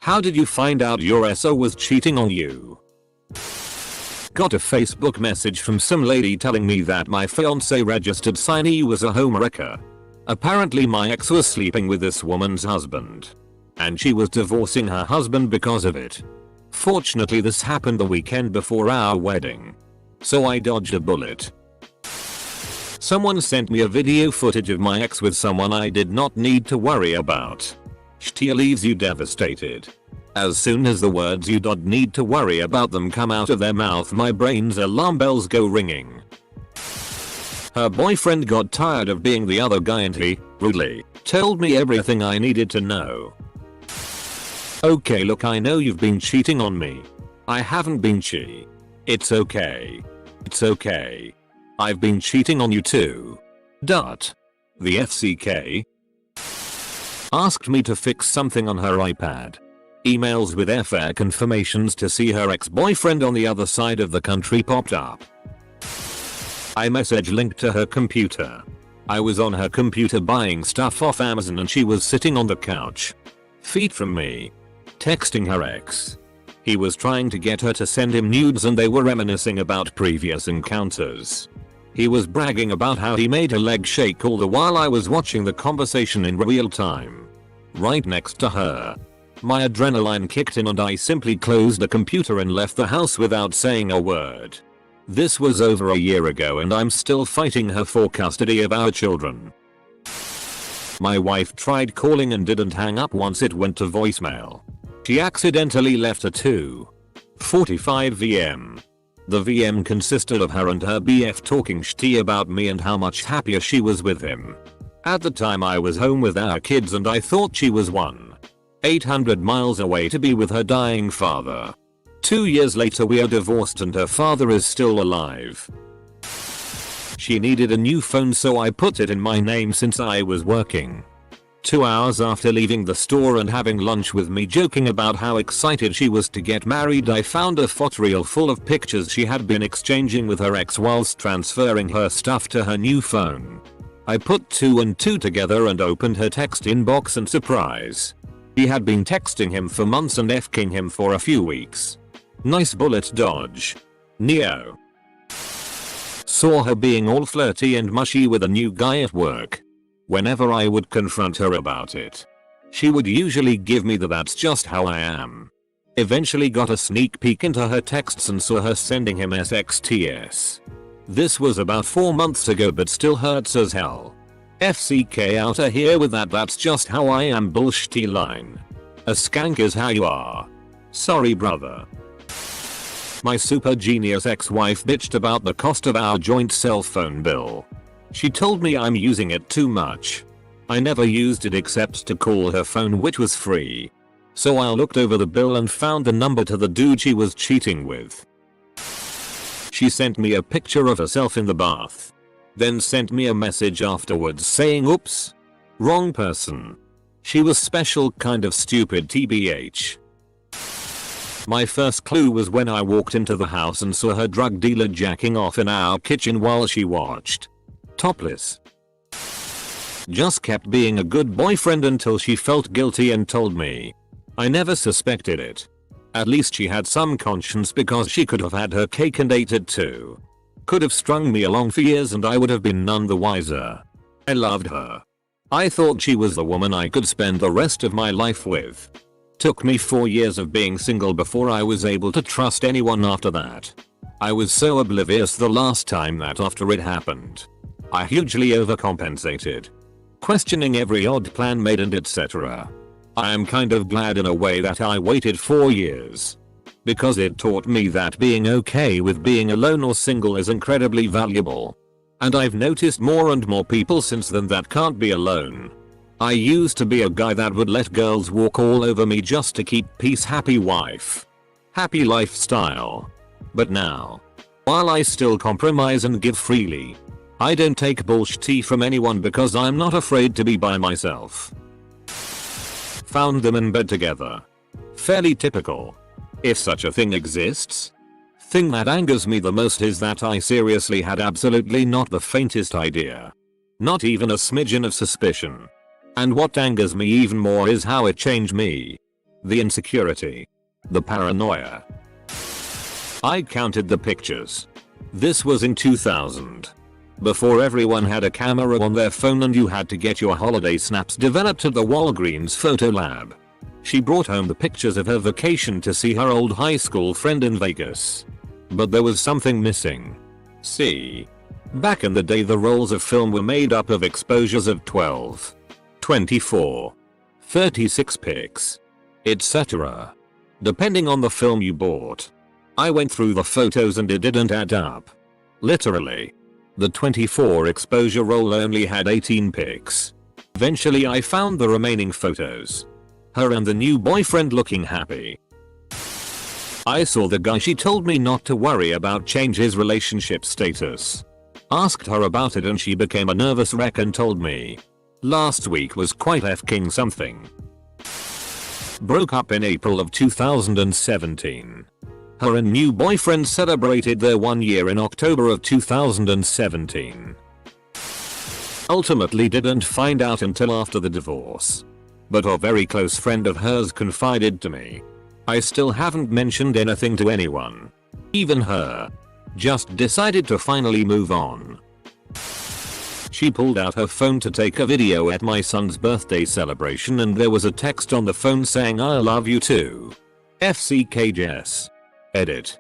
How did you find out your SO was cheating on you? Got a Facebook message from some lady telling me that my fiance registered signee was a homewrecker. Apparently my ex was sleeping with this woman's husband. And she was divorcing her husband because of it. Fortunately this happened the weekend before our wedding. So I dodged a bullet. Someone sent me a video footage of my ex with someone I did not need to worry about. Shtia leaves you devastated. As soon as the words "you don't need to worry about them" come out of their mouth, my brain's alarm bells go ringing. Her boyfriend got tired of being the other guy and he, rudely, told me everything I needed to know. Okay, look, I know you've been cheating on me. I haven't been cheating. It's okay. It's okay. I've been cheating on you too. The FCK asked me to fix something on her iPad. Emails with airfare confirmations to see her ex-boyfriend on the other side of the country popped up. iMessage linked to her computer. I was on her computer buying stuff off Amazon and she was sitting on the couch, feet from me, texting her ex. He was trying to get her to send him nudes and they were reminiscing about previous encounters. He was bragging about how he made her leg shake all the while I was watching the conversation in real time, right next to her. My adrenaline kicked in and I simply closed the computer and left the house without saying a word. This was over a year ago and I'm still fighting her for custody of our children. My wife tried calling and didn't hang up once it went to voicemail. She accidentally left a 2:45 VM. The VM consisted of her and her BF talking shitty about me and how much happier she was with him. At the time I was home with our kids and I thought she was 800 miles away to be with her dying father. 2 years later we are divorced and her father is still alive. She needed a new phone so I put it in my name since I was working. 2 hours after leaving the store and having lunch with me joking about how excited she was to get married, I found a photo reel full of pictures she had been exchanging with her ex whilst transferring her stuff to her new phone. I put 2 and 2 together and opened her text inbox and surprise. He had been texting him for months and F-king him for a few weeks. Nice bullet dodge. Neo. Saw her being all flirty and mushy with a new guy at work. Whenever I would confront her about it, she would usually give me the "that's just how I am." Eventually got a sneak peek into her texts and saw her sending him SXTS. This was about 4 months ago but still hurts as hell. FCK outta here with that "that's just how I am" bullshitty line. A skank is how you are. Sorry brother. My super genius ex-wife bitched about the cost of our joint cell phone bill. She told me I'm using it too much. I never used it except to call her phone, which was free. So I looked over the bill and found the number to the dude she was cheating with. She sent me a picture of herself in the bath. Then sent me a message afterwards saying "oops, wrong person." She was special kind of stupid tbh. My first clue was when I walked into the house and saw her drug dealer jacking off in our kitchen while she watched. Topless. Just kept being a good boyfriend until she felt guilty and told me. I never suspected it. At least she had some conscience because she could have had her cake and ate it too. Could have strung me along for years and I would have been none the wiser. I loved her. I thought she was the woman I could spend the rest of my life with. Took me 4 years of being single before I was able to trust anyone after that. I was so oblivious the last time that after it happened, I hugely overcompensated, questioning every odd plan made and etc. I am kind of glad in a way that I waited 4 years. Because it taught me that being okay with being alone or single is incredibly valuable. And I've noticed more and more people since then that can't be alone. I used to be a guy that would let girls walk all over me just to keep peace, happy wife, happy lifestyle. But now, while I still compromise and give freely, I don't take bullshit from anyone because I'm not afraid to be by myself. Found them in bed together. Fairly typical, if such a thing exists. Thing that angers me the most is that I seriously had absolutely not the faintest idea. Not even a smidgen of suspicion. And what angers me even more is how it changed me. The insecurity. The paranoia. I counted the pictures. This was in 2000. Before everyone had a camera on their phone and you had to get your holiday snaps developed at the Walgreens photo lab. She brought home the pictures of her vacation to see her old high school friend in Vegas. But there was something missing. See? Back in the day the rolls of film were made up of exposures of 12, 24, 36 pics, etc. Depending on the film you bought. I went through the photos and it didn't add up. Literally. The 24 exposure roll only had 18 pics. Eventually I found the remaining photos. Her and the new boyfriend looking happy. I saw the guy she told me not to worry about change his relationship status. Asked her about it and she became a nervous wreck and told me. Last week was quite f***ing something. Broke up in April of 2017. Her and new boyfriend celebrated their 1 year in October of 2017. Ultimately didn't find out until after the divorce. But a very close friend of hers confided to me. I still haven't mentioned anything to anyone. Even her. Just decided to finally move on. She pulled out her phone to take a video at my son's birthday celebration and there was a text on the phone saying I love you too. FCKJS. Edit.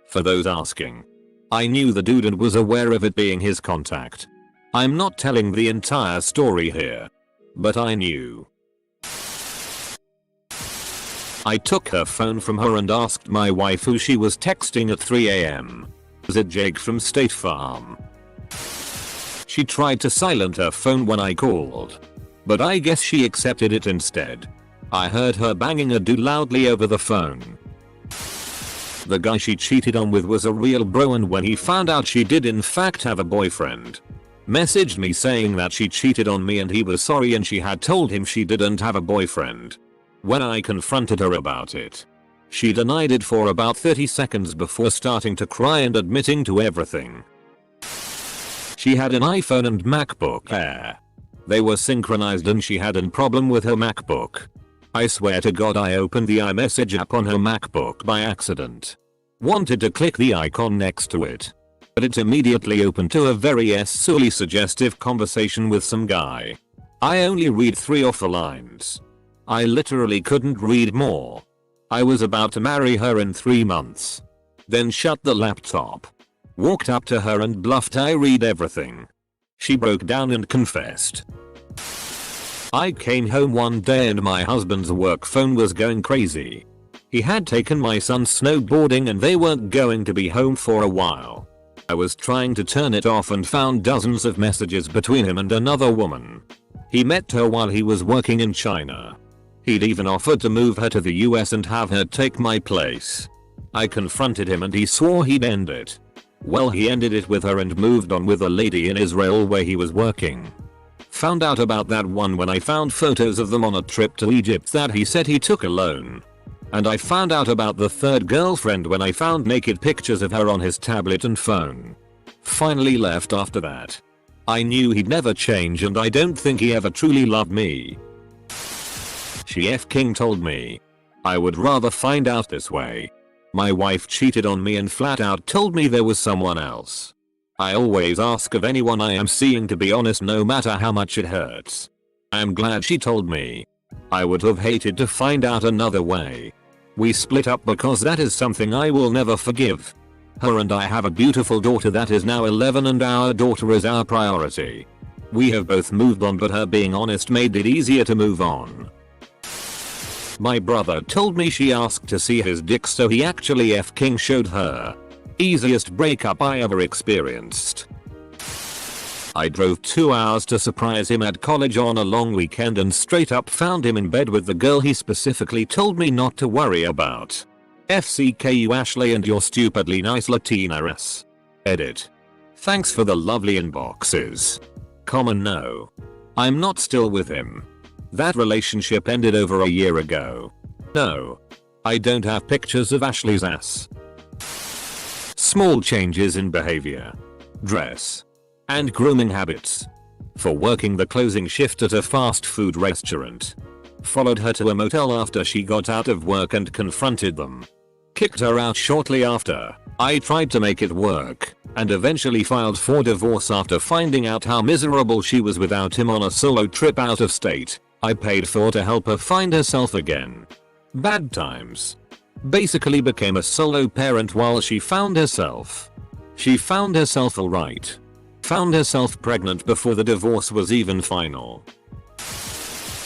For those asking. I knew the dude and was aware of it being his contact. I'm not telling the entire story here. But I knew. I took her phone from her and asked my wife who she was texting at 3 AM. Was it Jake from State Farm? She tried to silence her phone when I called. But I guess she accepted it instead. I heard her banging a dude loudly over the phone. The guy she cheated on with was a real bro and when he found out she did in fact have a boyfriend. Messaged me saying that she cheated on me and he was sorry and she had told him she didn't have a boyfriend. When I confronted her about it, she denied it for about 30 seconds before starting to cry and admitting to everything. She had an iPhone and MacBook Air. They were synchronized and she had a problem with her MacBook. I swear to God I opened the iMessage app on her MacBook by accident. Wanted to click the icon next to it. But it immediately opened to a very silly suggestive conversation with some guy. I only read 3 or 4 lines. I literally couldn't read more. I was about to marry her in 3 months. Then shut the laptop. Walked up to her and bluffed I read everything. She broke down and confessed. I came home one day and my husband's work phone was going crazy. He had taken my son snowboarding and they weren't going to be home for a while. I was trying to turn it off and found dozens of messages between him and another woman. He met her while he was working in China. He'd even offered to move her to the US and have her take my place. I confronted him and he swore he'd end it. Well, he ended it with her and moved on with a lady in Israel where he was working. Found out about that one when I found photos of them on a trip to Egypt that he said he took alone. And I found out about the third girlfriend when I found naked pictures of her on his tablet and phone. Finally left after that. I knew he'd never change and I don't think he ever truly loved me. She f***ing told me. I would rather find out this way. My wife cheated on me and flat out told me there was someone else. I always ask of anyone I am seeing to be honest no matter how much it hurts. I'm glad she told me. I would have hated to find out another way. We split up because that is something I will never forgive. Her and I have a beautiful daughter that is now 11 and our daughter is our priority. We have both moved on but her being honest made it easier to move on. My brother told me she asked to see his dick so he actually f***ing showed her. Easiest breakup I ever experienced. I drove 2 hours to surprise him at college on a long weekend and straight up found him in bed with the girl he specifically told me not to worry about. FCKU Ashley and your stupidly nice Latina ass. Edit. Thanks for the lovely inboxes. Common no. I'm not still with him. That relationship ended over a year ago. No. I don't have pictures of Ashley's ass. Small changes in behavior, dress, and grooming habits. For working the closing shift at a fast food restaurant. Followed her to a motel after she got out of work and confronted them. Kicked her out shortly after. I tried to make it work and eventually filed for divorce after finding out how miserable she was without him on a solo trip out of state. I paid for to help her find herself again. Bad times. Basically became a solo parent while she found herself. She found herself alright. Found herself pregnant before the divorce was even final.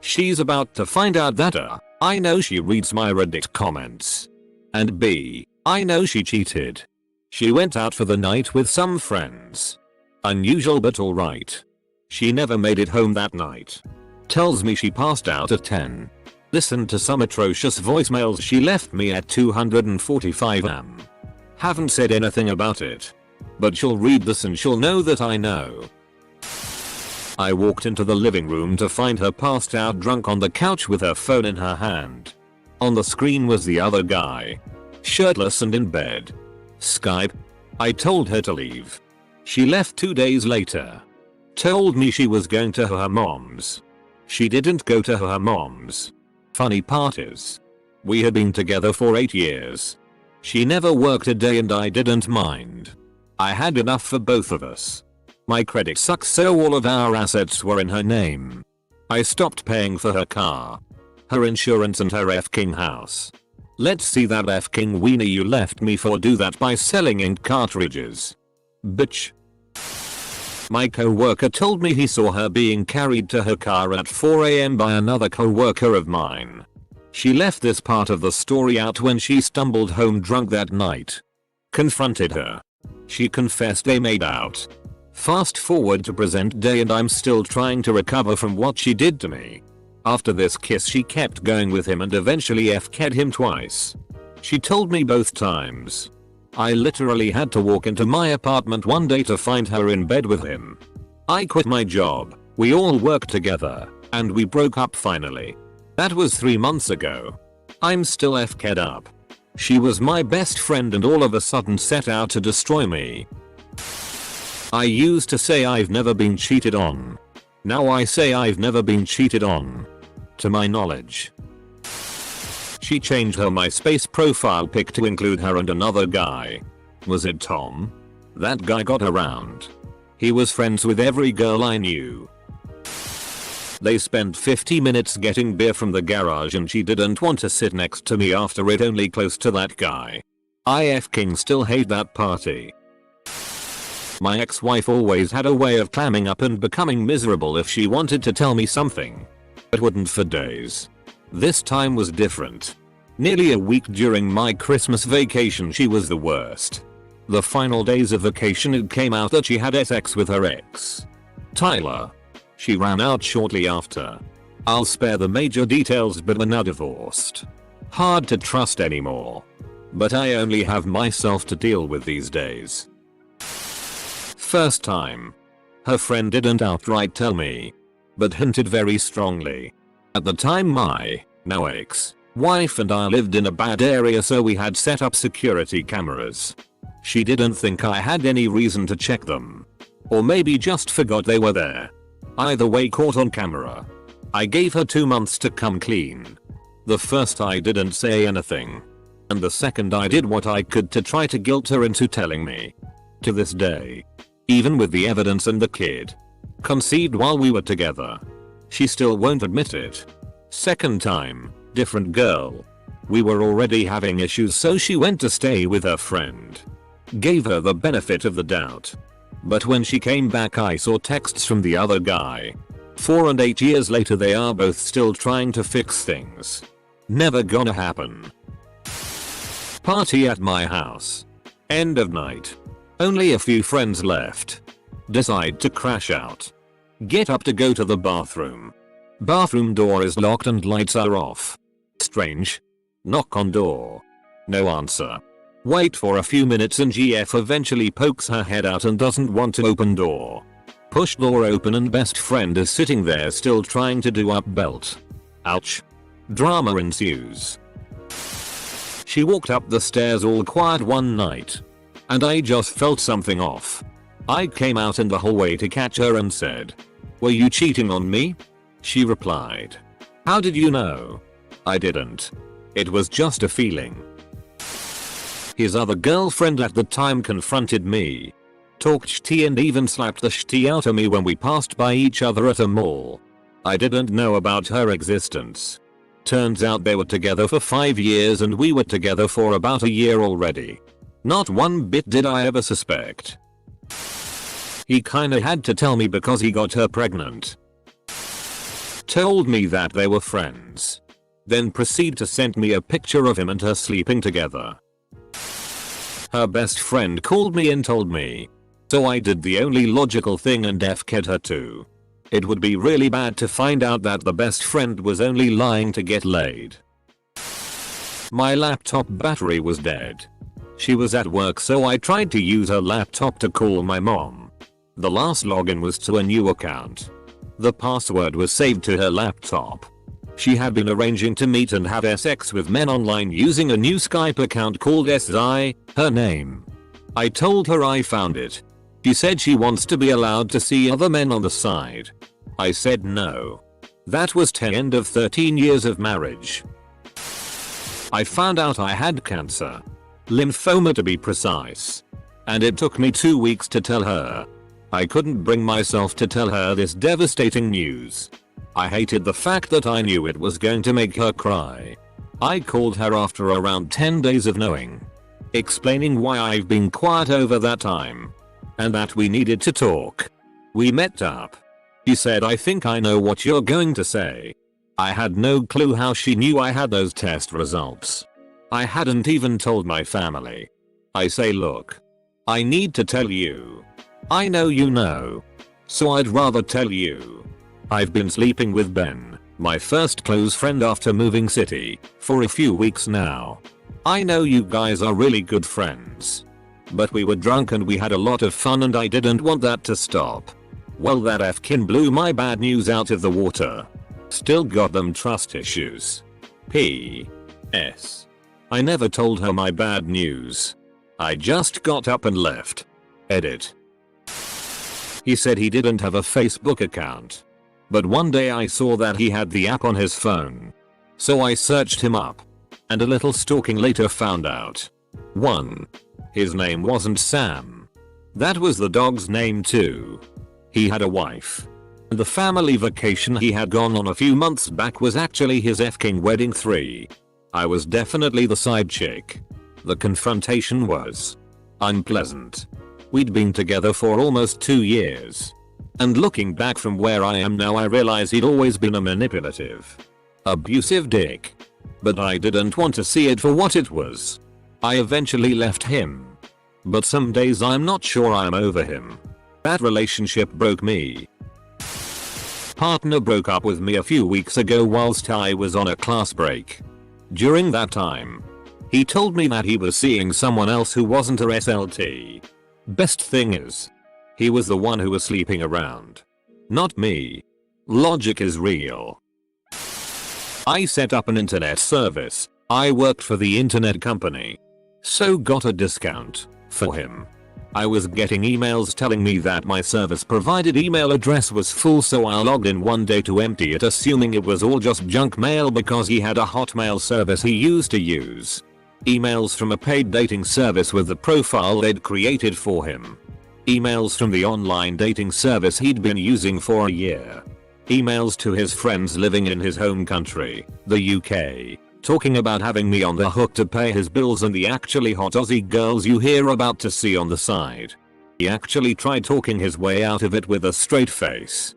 She's about to find out that I know she reads my Reddit comments. And B, I know she cheated. She went out for the night with some friends. Unusual but alright. She never made it home that night. Tells me she passed out at 10. Listened to some atrocious voicemails she left me at 2:45 am. Haven't said anything about it. But she'll read this and she'll know that I know. I walked into the living room to find her passed out drunk on the couch with her phone in her hand. On the screen was the other guy. Shirtless and in bed. Skype. I told her to leave. She left 2 days later. Told me she was going to her mom's. She didn't go to her mom's. Funny part is, we had been together for 8 years. She never worked a day and I didn't mind. I had enough for both of us. My credit sucks, so all of our assets were in her name. I stopped paying for her car, her insurance and her f-king house. Let's see that f-king wiener you left me for do that by selling ink cartridges. Bitch. My co-worker told me he saw her being carried to her car at 4 am by another co-worker of mine. She left this part of the story out when she stumbled home drunk that night. Confronted her. She confessed they made out. Fast forward to present day and I'm still trying to recover from what she did to me. After this kiss she kept going with him and eventually f-ked him twice. She told me both times. I literally had to walk into my apartment one day to find her in bed with him. I quit my job, we all worked together, and we broke up finally. That was 3 months ago. I'm still f-ked up. She was my best friend and all of a sudden set out to destroy me. I used to say I've never been cheated on. Now I say I've never been cheated on. To my knowledge. She changed her MySpace profile pic to include her and another guy. Was it Tom? That guy got around. He was friends with every girl I knew. They spent 50 minutes getting beer from the garage and she didn't want to sit next to me after it, only close to that guy. I f-king still hate that party. My ex-wife always had a way of clamming up and becoming miserable if she wanted to tell me something. But wouldn't for days. This time was different. Nearly a week during my Christmas vacation she was the worst. The final days of vacation it came out that she had sex with her ex, Tyler. She ran out shortly after. I'll spare the major details, but we're now divorced. Hard to trust anymore. But I only have myself to deal with these days. First time. Her friend didn't outright tell me, but hinted very strongly. At the time my, now ex-wife and I lived in a bad area, so we had set up security cameras. She didn't think I had any reason to check them. Or maybe just forgot they were there. Either way, caught on camera. I gave her 2 months to come clean. The first I didn't say anything. And the second I did what I could to try to guilt her into telling me. To this day, even with the evidence and the kid conceived while we were together, she still won't admit it. Second time, different girl. We were already having issues, so she went to stay with her friend. Gave her the benefit of the doubt. But when she came back I saw texts from the other guy. 4 and 8 years later they are both still trying to fix things. Never gonna happen. Party at my house. End of night. Only a few friends left. Decide to crash out. Get up to go to the bathroom. Bathroom door is locked and lights are off. Strange. Knock on door. No answer. Wait for a few minutes and GF eventually pokes her head out and doesn't want to open door. Push door open and best friend is sitting there still trying to do up belt. Ouch. Drama ensues. She walked up the stairs all quiet one night. And I just felt something off. I came out in the hallway to catch her and said, "Were you cheating on me?" She replied, How did you know? I didn't. It was just a feeling. His other girlfriend at the time confronted me. Talked shitty and even slapped the shitty out of me when we passed by each other at a mall. I didn't know about her existence. Turns out they were together for 5 years and we were together for about a year already. Not one bit did I ever suspect. He kinda had to tell me because he got her pregnant. Told me that they were friends. Then proceed to send me a picture of him and her sleeping together. Her best friend called me and told me. So I did the only logical thing and FK'd her too. It would be really bad to find out that the best friend was only lying to get laid. My laptop battery was dead. She was at work so I tried to use her laptop to call my mom. The last login was to a new account. The password was saved to her laptop. She had been arranging to meet and have sex with men online using a new Skype account called SI, her name. I told her I found it. She said she wants to be allowed to see other men on the side. I said no. That was the end of 13 years of marriage. I found out I had cancer. Lymphoma to be precise. And it took me 2 weeks to tell her. I couldn't bring myself to tell her this devastating news. I hated the fact that I knew it was going to make her cry. I called her after around 10 days of knowing. Explaining why I've been quiet over that time. And that we needed to talk. We met up. She said, I think I know what you're going to say. I had no clue how she knew I had those test results. I hadn't even told my family. I say, look. I need to tell you. I know you know. So I'd rather tell you. I've been sleeping with Ben, my first close friend after moving city, for a few weeks now. I know you guys are really good friends. But we were drunk and we had a lot of fun and I didn't want that to stop. Well, that Fkin blew my bad news out of the water. Still got them trust issues. P.S. I never told her my bad news. I just got up and left. Edit. He said he didn't have a Facebook account. But one day I saw that he had the app on his phone. So I searched him up. And a little stalking later found out. 1. His name wasn't Sam. That was the dog's name too. He had a wife. And the family vacation he had gone on a few months back was actually his F-king wedding. 3. I was definitely the side chick. The confrontation was unpleasant. We'd been together for almost 2 years. And looking back from where I am now, I realize he'd always been a manipulative, abusive dick. But I didn't want to see it for what it was. I eventually left him. But some days I'm not sure I'm over him. That relationship broke me. Partner broke up with me a few weeks ago whilst I was on a class break. During that time, he told me that he was seeing someone else who wasn't a SLT. Best thing is, he was the one who was sleeping around. Not me. Logic is real. I set up an internet service. I worked for the internet company. So got a discount for him. I was getting emails telling me that my service provided email address was full, so I logged in one day to empty it, assuming it was all just junk mail because he had a Hotmail service he used to use. Emails from a paid dating service with the profile they'd created for him. Emails from the online dating service he'd been using for a year. Emails to his friends living in his home country, the UK, talking about having me on the hook to pay his bills and the actually hot Aussie girls you hear about to see on the side. He actually tried talking his way out of it with a straight face.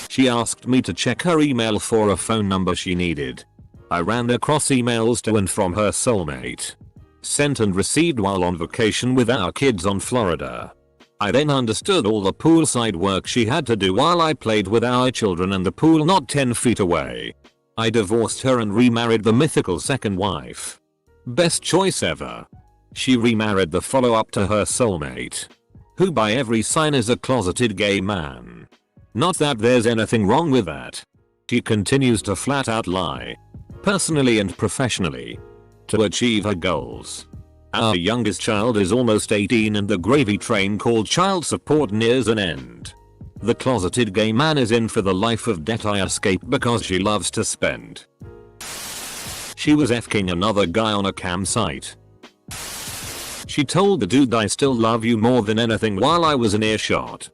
She asked me to check her email for a phone number she needed. I ran across emails to and from her soulmate. Sent and received while on vacation with our kids on Florida. I then understood all the poolside work she had to do while I played with our children and the pool not 10 feet away. I divorced her and remarried the mythical second wife. Best choice ever. She remarried the follow-up to her soulmate, who by every sign is a closeted gay man. Not that there's anything wrong with that. She continues to flat out lie, personally and professionally, to achieve her goals. Our youngest child is almost 18 and the gravy train called child support nears an end. The closeted gay man is in for the life of debt I escape because she loves to spend. She was fking another guy on a campsite. She told the dude I still love you more than anything while I was in earshot.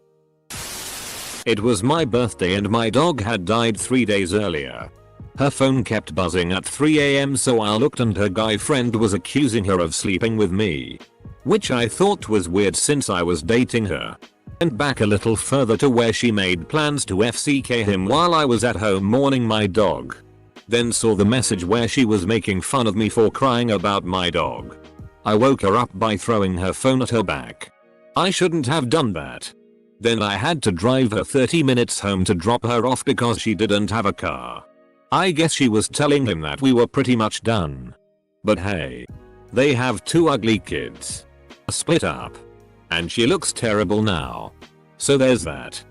It was my birthday and my dog had died 3 days earlier. Her phone kept buzzing at 3 AM so I looked and her guy friend was accusing her of sleeping with me. Which I thought was weird since I was dating her. And back a little further to where she made plans to FCK him while I was at home mourning my dog. Then saw the message where she was making fun of me for crying about my dog. I woke her up by throwing her phone at her back. I shouldn't have done that. Then I had to drive her 30 minutes home to drop her off because she didn't have a car. I guess she was telling him that we were pretty much done. But hey. They have 2 ugly kids. Split up. And she looks terrible now. So there's that.